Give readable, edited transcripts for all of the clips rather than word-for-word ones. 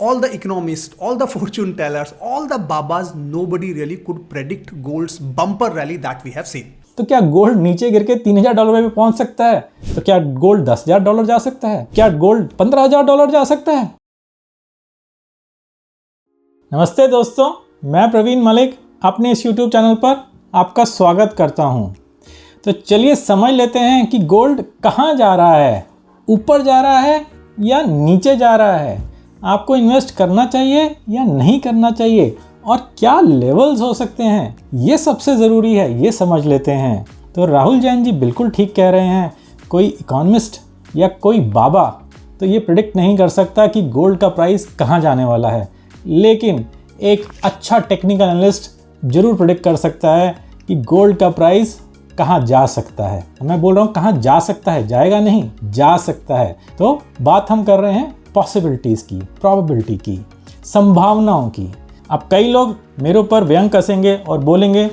all the economists, all the fortune tellers, all the babas, nobody really could predict gold's bumper rally that we have seen. तो क्या gold नीचे गिर के $3,000 पे पहुंच सकता है? तो क्या गोल्ड $10,000 जा सकता है? क्या गोल्ड $15,000 जा सकता है? नमस्ते दोस्तों, मैं प्रवीण मलिक अपने इस YouTube चैनल पर आपका स्वागत करता हूं। तो चलिए समझ लेते हैं कि गोल्ड कहां जा रहा है, ऊपर जा रहा है या नीचे जा रहा है, आपको इन्वेस्ट करना चाहिए या नहीं करना चाहिए और क्या लेवल्स हो सकते हैं, ये सबसे ज़रूरी है, ये समझ लेते हैं। तो राहुल जैन जी बिल्कुल ठीक कह रहे हैं, कोई इकोनॉमिस्ट या कोई बाबा तो ये प्रेडिक्ट नहीं कर सकता कि गोल्ड का प्राइस कहाँ जाने वाला है, लेकिन एक अच्छा टेक्निकल एनालिस्ट ज़रूर प्रेडिक्ट कर सकता है कि गोल्ड का प्राइस कहाँ जा सकता है। मैं बोल रहा हूँ कहाँ जा सकता है, जाएगा नहीं, जा सकता है। तो बात हम कर रहे हैं पॉसिबिलिटीज़ की, प्रोबेबिलिटी की, संभावनाओं की। अब कई लोग मेरे ऊपर व्यंग कसेंगे और बोलेंगे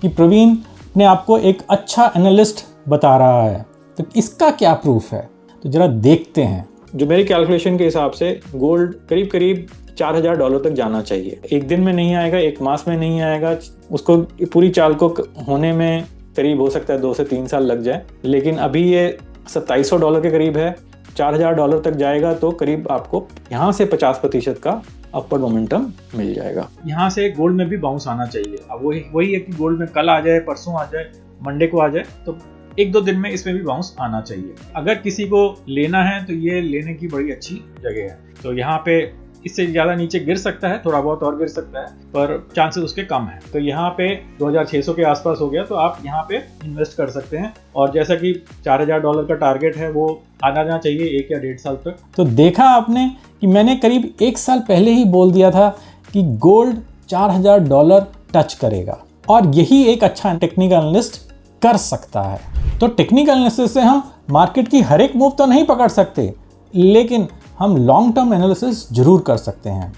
कि प्रवीण अपने आपको एक अच्छा एनालिस्ट बता रहा है, तो इसका क्या प्रूफ है? तो ज़रा देखते हैं। जो मेरी कैलकुलेशन के हिसाब से गोल्ड करीब करीब $4,000 तक जाना चाहिए। एक दिन में नहीं आएगा, एक मास में नहीं आएगा, उसको पूरी चाल को होने में करीब हो सकता है 2 से 3 साल लग जाए, लेकिन अभी ये $2,700 के करीब है। $4,000 तक जाएगा तो करीब आपको यहाँ से 50% का अपर मोमेंटम मिल जाएगा। यहाँ से गोल्ड में भी बाउंस आना चाहिए। अब वही है कि गोल्ड में कल आ जाए, परसों आ जाए, मंडे को आ जाए, तो 1-2 दिन में इसमें भी बाउंस आना चाहिए। अगर किसी को लेना है तो ये लेने की बड़ी अच्छी जगह है। तो यहाँ पे इससे ज़्यादा नीचे गिर सकता है, थोड़ा बहुत और गिर सकता है, पर चांसेस उसके कम है। तो यहाँ पे 2,600 के आसपास हो गया, तो आप यहाँ पे इन्वेस्ट कर सकते हैं। और जैसा कि $4,000 का टारगेट है, वो आना चाहिए 1 या 1.5 साल तक। तो देखा आपने कि मैंने करीब 1 साल पहले ही बोल दिया था कि गोल्ड $4,000 टच करेगा, और यही एक अच्छा टेक्निकल एनालिस्ट कर सकता है। तो टेक्निकल एनालिसिस से हम मार्केट की हर एक मूव तो नहीं पकड़ सकते, लेकिन हम लॉन्ग टर्म एनालिसिस जरूर कर सकते हैं।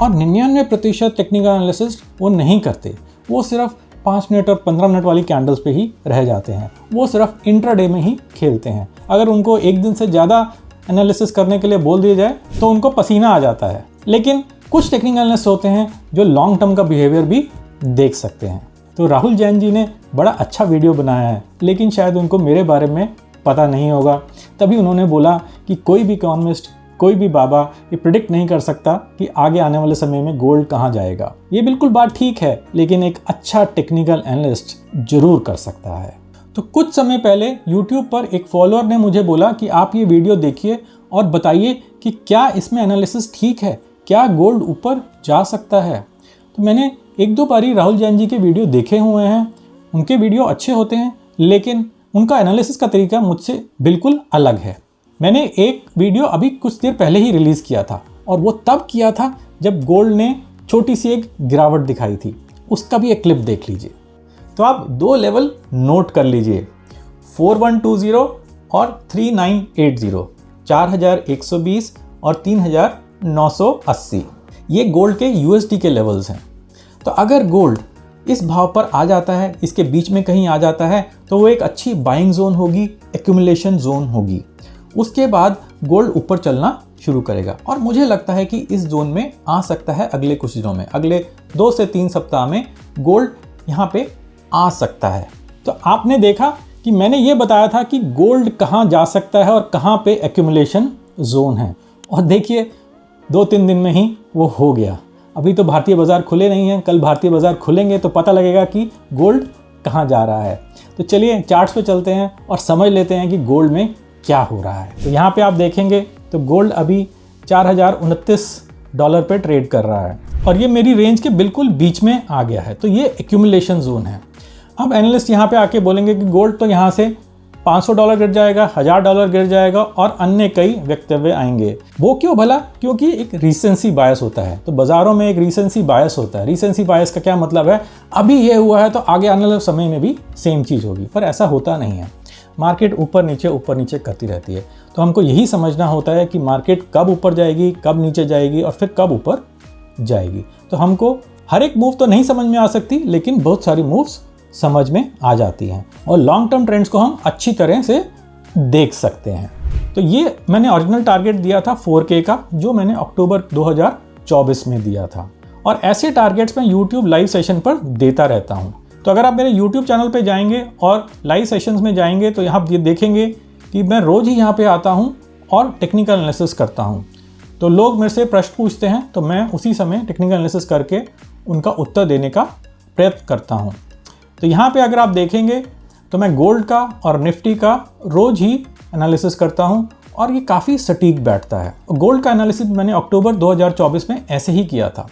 और 99% टेक्निकल एनालिसिस वो नहीं करते, वो सिर्फ 5 मिनट और 15 मिनट वाली कैंडल्स पे ही रह जाते हैं, वो सिर्फ इंट्राडे में ही खेलते हैं। अगर उनको एक दिन से ज़्यादा एनालिसिस करने के लिए बोल दिया जाए तो उनको पसीना आ जाता है। लेकिन कुछ टेक्निकल एनालिस्ट होते हैं जो लॉन्ग टर्म का बिहेवियर भी देख सकते हैं। तो राहुल जैन जी ने बड़ा अच्छा वीडियो बनाया है, लेकिन शायद उनको मेरे बारे में पता नहीं होगा, तभी उन्होंने बोला कि कोई भी इकोनॉमिस्ट, कोई भी बाबा ये प्रिडिक्ट नहीं कर सकता कि आगे आने वाले समय में गोल्ड कहाँ जाएगा। ये बिल्कुल बात ठीक है, लेकिन एक अच्छा टेक्निकल एनालिस्ट जरूर कर सकता है। तो कुछ समय पहले YouTube पर एक फॉलोअर ने मुझे बोला कि आप ये वीडियो देखिए और बताइए कि क्या इसमें एनालिसिस ठीक है, क्या गोल्ड ऊपर जा सकता है। तो मैंने 1-2 बारी राहुल जैन जी के वीडियो देखे हुए हैं, उनके वीडियो अच्छे होते हैं, लेकिन उनका एनालिसिस का तरीका मुझसे बिल्कुल अलग है। मैंने एक वीडियो अभी कुछ देर पहले ही रिलीज़ किया था, और वो तब किया था जब गोल्ड ने छोटी सी एक गिरावट दिखाई थी। उसका भी एक क्लिप देख लीजिए। तो आप 2 लेवल नोट कर लीजिए, 4120 और 3980, 4120 और 3980। ये गोल्ड के USD के लेवल्स हैं। तो अगर गोल्ड इस भाव पर आ जाता है, इसके बीच में कहीं आ जाता है, तो वो एक अच्छी बाइंग जोन होगी, एक्यूमुलेशन जोन होगी। उसके बाद गोल्ड ऊपर चलना शुरू करेगा, और मुझे लगता है कि इस जोन में आ सकता है अगले कुछ दिनों में, अगले 2 से 3 सप्ताह में गोल्ड यहाँ पे आ सकता है। तो आपने देखा कि मैंने ये बताया था कि गोल्ड कहाँ जा सकता है और कहाँ पे एक्यूमुलेशन जोन है, और देखिए 2-3 दिन में ही वो हो गया। अभी तो भारतीय बाज़ार खुले नहीं हैं, कल भारतीय बाज़ार खुलेंगे तो पता लगेगा कि गोल्ड कहाँ जा रहा है। तो चलिए चार्ट्स पे चलते हैं और समझ लेते हैं कि गोल्ड में क्या हो रहा है। तो यहाँ पे आप देखेंगे तो गोल्ड अभी $4,029 पे ट्रेड कर रहा है, और ये मेरी रेंज के बिल्कुल बीच में आ गया है। तो ये एक्यूमुलेशन जोन है। अब एनालिस्ट यहाँ पे आके बोलेंगे कि गोल्ड तो यहाँ से $500 गिर जाएगा, $1,000 गिर जाएगा, और अन्य कई वक्तव्य आएंगे। वो क्यों भला? क्योंकि एक रीसेंसी बायस होता है। तो बाज़ारों में एक रीसेंसी बायस होता है। रीसेंसी बायस का क्या मतलब है? अभी ये हुआ है तो आगे आने वाले समय में भी सेम चीज़ होगी, पर ऐसा होता नहीं है। मार्केट ऊपर नीचे करती रहती है। तो हमको यही समझना होता है कि मार्केट कब ऊपर जाएगी, कब नीचे जाएगी, और फिर कब ऊपर जाएगी। तो हमको हर एक मूव तो नहीं समझ में आ सकती, लेकिन बहुत सारी मूव्स समझ में आ जाती हैं, और लॉन्ग टर्म ट्रेंड्स को हम अच्छी तरह से देख सकते हैं। तो ये मैंने ओरिजिनल टारगेट दिया था 4K का, जो मैंने अक्टूबर 2024 में दिया था। और ऐसे टारगेट्स मैं YouTube लाइव सेशन पर देता रहता हूँ। तो अगर आप मेरे YouTube चैनल पे जाएंगे और लाइव सेशंस में जाएंगे तो यहाँ ये देखेंगे कि मैं रोज़ ही यहाँ पे आता हूँ और टेक्निकल एनालिसिस करता हूँ। तो लोग मेरे से प्रश्न पूछते हैं तो मैं उसी समय टेक्निकल एनालिसिस करके उनका उत्तर देने का प्रयत्न करता हूँ। तो यहाँ पे अगर आप देखेंगे तो मैं गोल्ड का और निफ्टी का रोज़ ही एनालिसिस करता हूँ और ये काफ़ी सटीक बैठता है। गोल्ड का एनालिसिस मैंने अक्टूबर 2024 में ऐसे ही किया था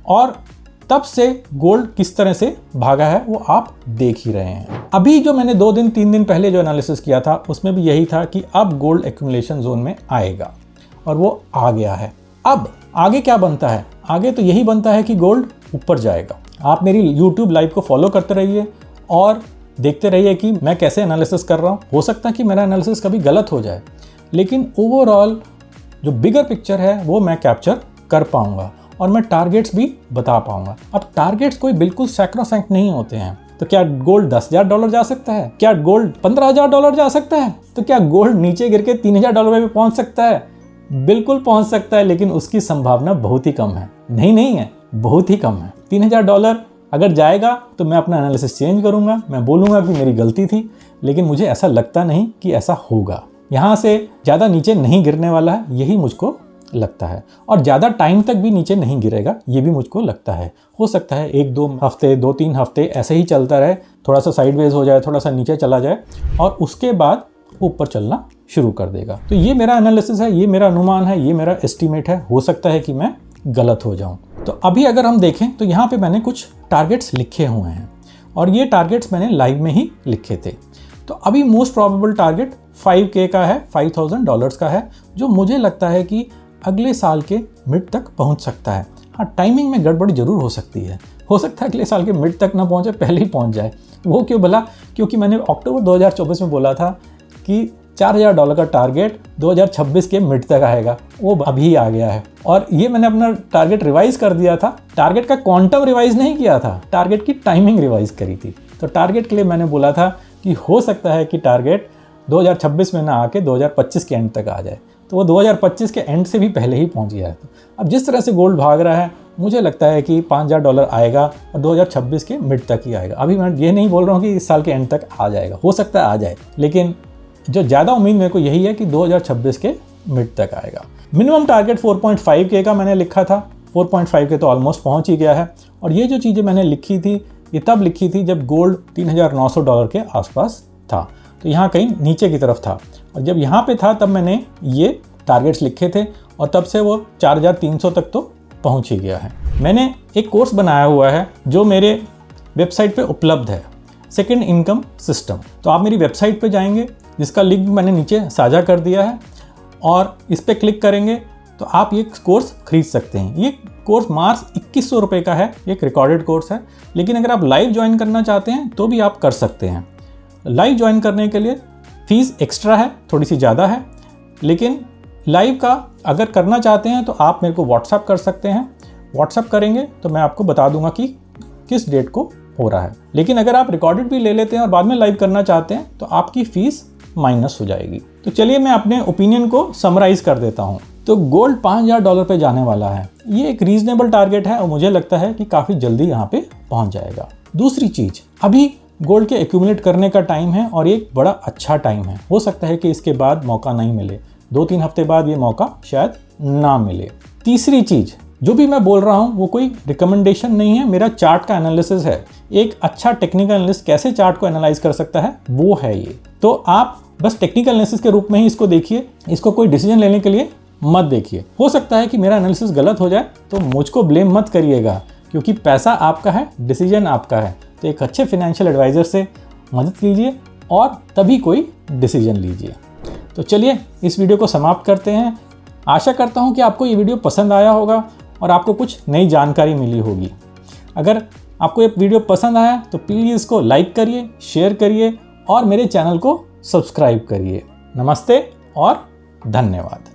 और तब से गोल्ड किस तरह से भागा है वो आप देख ही रहे हैं। अभी जो मैंने 2-3 दिन पहले जो एनालिसिस किया था उसमें भी यही था कि अब गोल्ड एक्यूमुलेशन जोन में आएगा और वो आ गया है। अब आगे क्या बनता है? आगे तो यही बनता है कि गोल्ड ऊपर जाएगा। आप मेरी YouTube लाइव को फॉलो करते रहिए और देखते रहिए कि मैं कैसे एनालिसिस कर रहा हूँ। हो सकता है कि मेरा एनालिसिस कभी गलत हो जाए, लेकिन ओवरऑल जो बिगर पिक्चर है वो मैं कैप्चर कर पाऊँगा और मैं टारगेट्स भी बता पाऊँगा। अब टारगेट्स कोई बिल्कुल सैक्रोसैंक्ट नहीं होते हैं। तो क्या गोल्ड $10,000 जा सकता है? क्या गोल्ड $15,000 जा सकता है? तो क्या गोल्ड नीचे गिर के $3,000 पे पहुँच सकता है? बिल्कुल पहुँच सकता है, लेकिन उसकी संभावना बहुत ही कम है। नहीं है, बहुत ही कम है। $3,000 अगर जाएगा तो मैं अपना एनालिसिस चेंज करूंगा, मैं बोलूंगा कि मेरी गलती थी, लेकिन मुझे ऐसा लगता नहीं कि ऐसा होगा। यहाँ से ज़्यादा नीचे नहीं गिरने वाला है, यही मुझको लगता है, और ज़्यादा टाइम तक भी नीचे नहीं गिरेगा, ये भी मुझको लगता है। हो सकता है 1-2 हफ्ते 2-3 हफ्ते ऐसे ही चलता रहे, थोड़ा सा साइडवेज हो जाए, थोड़ा सा नीचे चला जाए और उसके बाद ऊपर चलना शुरू कर देगा। तो ये मेरा एनालिसिस है, ये मेरा अनुमान है, ये मेरा एस्टीमेट है। हो सकता है कि मैं गलत हो जाऊं। तो अभी अगर हम देखें तो यहाँ पे मैंने कुछ टारगेट्स लिखे हुए हैं और ये टारगेट्स मैंने लाइव में ही लिखे थे। तो अभी मोस्ट प्रोबेबल टारगेट 5K का है, $5,000 का है, जो मुझे लगता है कि अगले साल के मिड तक पहुँच सकता है। हाँ, टाइमिंग में गड़बड़ी जरूर हो सकती है। हो सकता है अगले साल के मिड तक ना पहुँचे, पहले ही पहुँच जाए। वो क्यों भला? क्योंकि मैंने अक्टूबर 2024 में बोला था कि $4,000 का टारगेट 2026 के मिड तक आएगा, वो अभी आ गया है। और ये मैंने अपना टारगेट रिवाइज कर दिया था। टारगेट का क्वांटम रिवाइज नहीं किया था, टारगेट की टाइमिंग रिवाइज करी थी। तो टारगेट के लिए मैंने बोला था कि हो सकता है कि टारगेट 2026 में ना आके 2025 के एंड तक आ जाए। तो वो 2025 के एंड से भी पहले ही पहुंच गया है। तो अब जिस तरह से गोल्ड भाग रहा है, मुझे लगता है कि $5,000 आएगा और 2026 के मिड तक ही आएगा। अभी मैं ये नहीं बोल रहा हूँ कि इस साल के एंड तक आ जाएगा, हो सकता है आ जाए, लेकिन जो ज़्यादा उम्मीद मेरे को यही है कि 2026 के मिड तक आएगा। मिनिमम टारगेट 4.5K का मैंने लिखा था, 4.5K तो ऑलमोस्ट पहुंच ही गया है। और ये जो चीज़ें मैंने लिखी थी, ये तब लिखी थी जब गोल्ड $3,900 के आसपास था, तो यहाँ कहीं नीचे की तरफ था। और जब यहाँ पे था तब मैंने ये टारगेट्स लिखे थे और तब से वो 4,300 तक तो पहुँच ही गया है। मैंने एक कोर्स बनाया हुआ है जो मेरे वेबसाइट पर उपलब्ध है, सेकेंड इनकम सिस्टम। तो आप मेरी वेबसाइट पर जाएंगे, जिसका लिंक मैंने नीचे साझा कर दिया है, और इस पर क्लिक करेंगे तो आप ये कोर्स खरीद सकते हैं। ये कोर्स मार्च 2100 रुपये का है, एक रिकॉर्डेड कोर्स है, लेकिन अगर आप लाइव ज्वाइन करना चाहते हैं तो भी आप कर सकते हैं। लाइव ज्वाइन करने के लिए फ़ीस एक्स्ट्रा है, थोड़ी सी ज़्यादा है, लेकिन लाइव का अगर करना चाहते हैं तो आप मेरे को व्हाट्सअप कर सकते हैं। व्हाट्सअप करेंगे तो मैं आपको बता दूंगा कि किस डेट को हो रहा है। लेकिन अगर आप रिकॉर्डेड भी ले लेते हैं और बाद में लाइव करना चाहते हैं तो आपकी फ़ीस माइनस हो जाएगी। तो चलिए मैं अपने ओपिनियन को समराइज कर देता हूँ। तो गोल्ड $5,000 पे जाने वाला है, ये एक रीजनेबल टारगेट है और मुझे लगता है कि काफ़ी जल्दी यहाँ पे पहुँच जाएगा। दूसरी चीज़, अभी गोल्ड के एक्यूमुलेट करने का टाइम है और एक बड़ा अच्छा टाइम है। हो सकता है कि इसके बाद मौका नहीं मिले, 2-3 हफ्ते बाद ये मौका शायद ना मिले। तीसरी चीज़, जो भी मैं बोल रहा हूँ वो कोई रिकमेंडेशन नहीं है, मेरा चार्ट का एनालिसिस है। एक अच्छा टेक्निकल एनालिस्ट कैसे चार्ट को एनालाइज कर सकता है, वो है ये। तो आप बस टेक्निकल एनालिसिस के रूप में ही इसको देखिए, इसको कोई डिसीजन लेने के लिए मत देखिए। हो सकता है कि मेरा एनालिसिस गलत हो जाए तो मुझको ब्लेम मत करिएगा, क्योंकि पैसा आपका है, डिसीजन आपका है। तो एक अच्छे फाइनेंशियल एडवाइज़र से मदद लीजिए और तभी कोई डिसीजन लीजिए। तो चलिए इस वीडियो को समाप्त करते हैं। आशा करता हूँ कि आपको ये वीडियो पसंद आया होगा और आपको कुछ नई जानकारी मिली होगी। अगर आपको ये वीडियो पसंद आया तो प्लीज़ इसको लाइक करिए, शेयर करिए और मेरे चैनल को सब्सक्राइब करिए। नमस्ते और धन्यवाद।